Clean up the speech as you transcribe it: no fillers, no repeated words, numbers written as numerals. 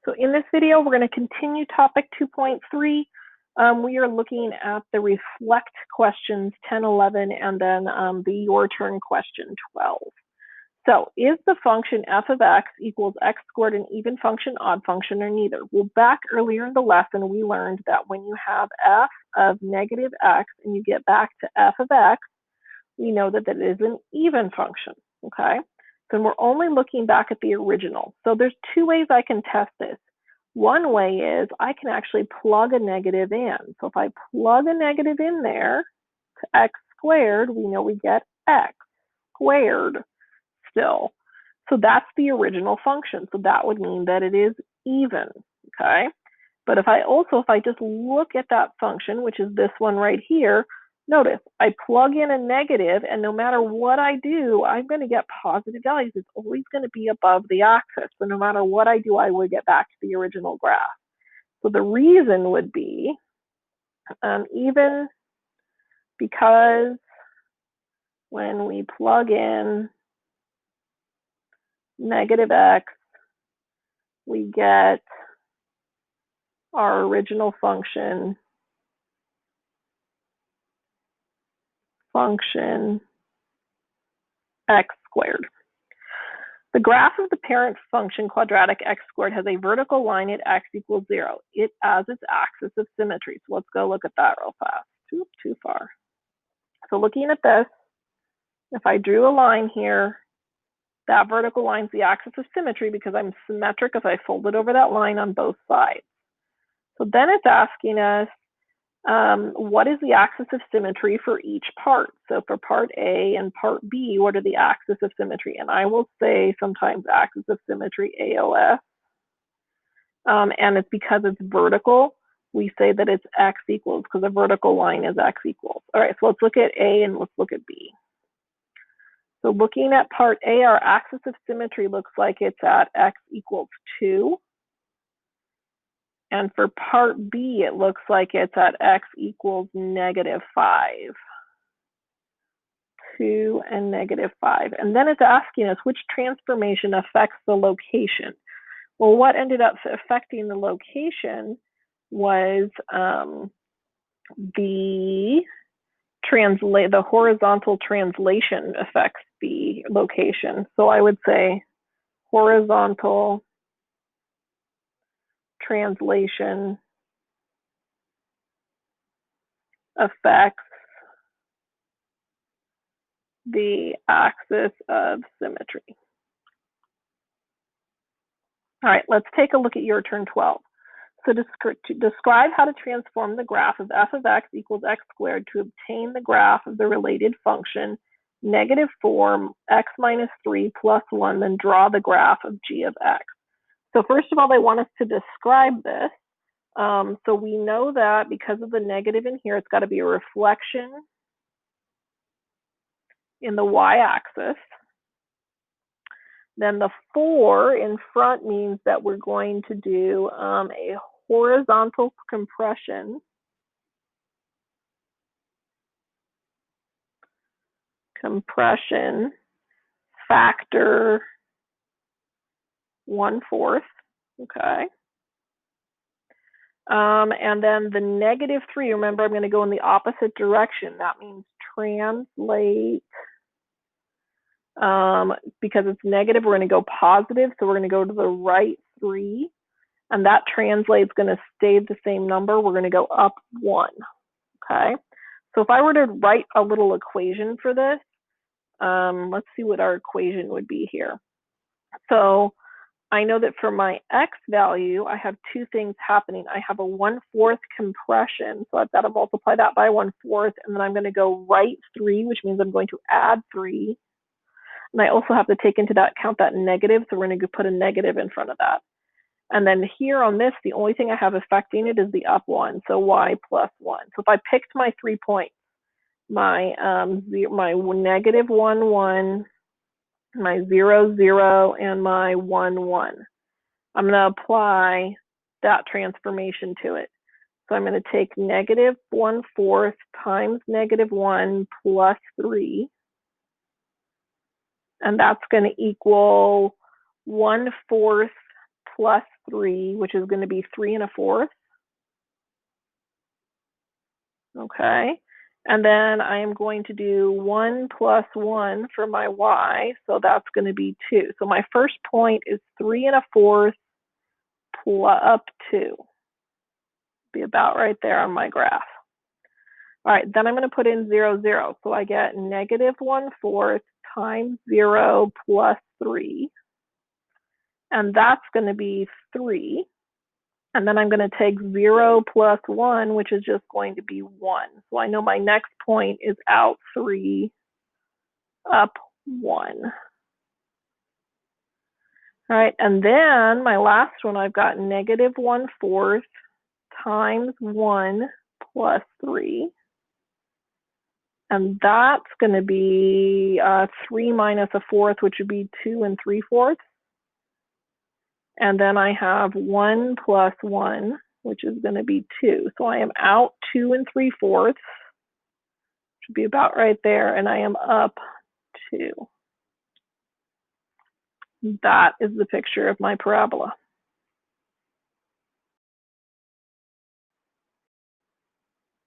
So in this video, we're going to continue topic 2.3. We are looking at the reflect questions 10, 11, and then the your turn question 12. So is the function f of x equals x squared an even function, odd function, or neither? Well, back earlier in the lesson, we learned that when you have f of negative x and you get back to f of x, we know that that is an even function, okay? So we're only looking back at the original. So there's two ways I can test this. One way is I can actually plug a negative in. So if I plug a negative in there to x squared, we know we get x squared still. So that's the original function. So that would mean that it is even, okay? But if I just look at that function, which is this one right here, notice I plug in a negative, and no matter what I do, I'm going to get positive values. It's always going to be above the axis. So no matter what I do, I would get back to the original graph. So the reason would be even because when we plug in negative x, we get our original function x squared. The graph of the parent function quadratic x squared has a vertical line at x equals 0. It as its axis of symmetry. So let's go look at that real fast. Too far. So looking at this, if I drew a line here, that vertical line is the axis of symmetry because I'm symmetric if I folded over that line on both sides. So then it's asking us, what is the axis of symmetry for each part? So for part A and part B, what are the axis of symmetry? And I will say sometimes axis of symmetry AOS. And it's because it's vertical, we say that it's x equals, because a vertical line is x equals. All right, so let's look at A and let's look at B. So looking at part A, our axis of symmetry looks like it's at x equals 2. And for part B, it looks like it's at x equals -5. 2 and -5. And then it's asking us which transformation affects the location. Well, what ended up affecting the location was the horizontal translation affects the location. So I would say horizontal translation affects the axis of symmetry. All right, let's take a look at your turn 12. So to describe how to transform the graph of f of x equals x squared to obtain the graph of the related function -4 x minus 3 plus 1, then draw the graph of g of x. So first of all, they want us to describe this. So we know that because of the negative in here, it's got to be a reflection in the y-axis. Then the 4 in front means that we're going to do a horizontal compression factor 1/4, okay? And then the -3, remember I'm going to go in the opposite direction. That means translate, because it's negative, we're going to go positive, so we're going to go to the right 3, and that translate's going to stay the same number. We're going to go up 1, okay? So if I were to write a little equation for this, let's see what our equation would be here. So I know that for my x value, I have two things happening. I have a 1/4 compression, so I've got to multiply that by 1/4, and then I'm going to go right 3, which means I'm going to add 3. And I also have to take into account that negative, so we're going to put a negative in front of that. And then here on this, the only thing I have affecting it is the up 1, so y plus 1. So if I picked my 3 points, my -1, 1, my 0, 0, and my 1, 1. I'm going to apply that transformation to it. So I'm going to take -1/4 times -1 plus 3. And that's going to equal 1/4 plus 3, which is going to be 3 1/4. Okay. And then I am going to do 1 plus 1 for my y, so that's going to be 2. So my first point is 3 1/4 up 2. Be about right there on my graph. All right, then I'm going to put in 0, 0. So I get negative 1/4 times 0 plus 3. And that's going to be 3. And then I'm going to take 0 plus 1, which is just going to be 1. So I know my next point is out 3, up 1. All right, and then my last one, I've got negative 1/4 times 1 plus 3. And that's going to be 3 minus 1/4, which would be 2 3/4. And then I have 1 plus 1, which is going to be 2. So I am out 2 3/4. Should be about right there, and I am up 2. That is the picture of my parabola.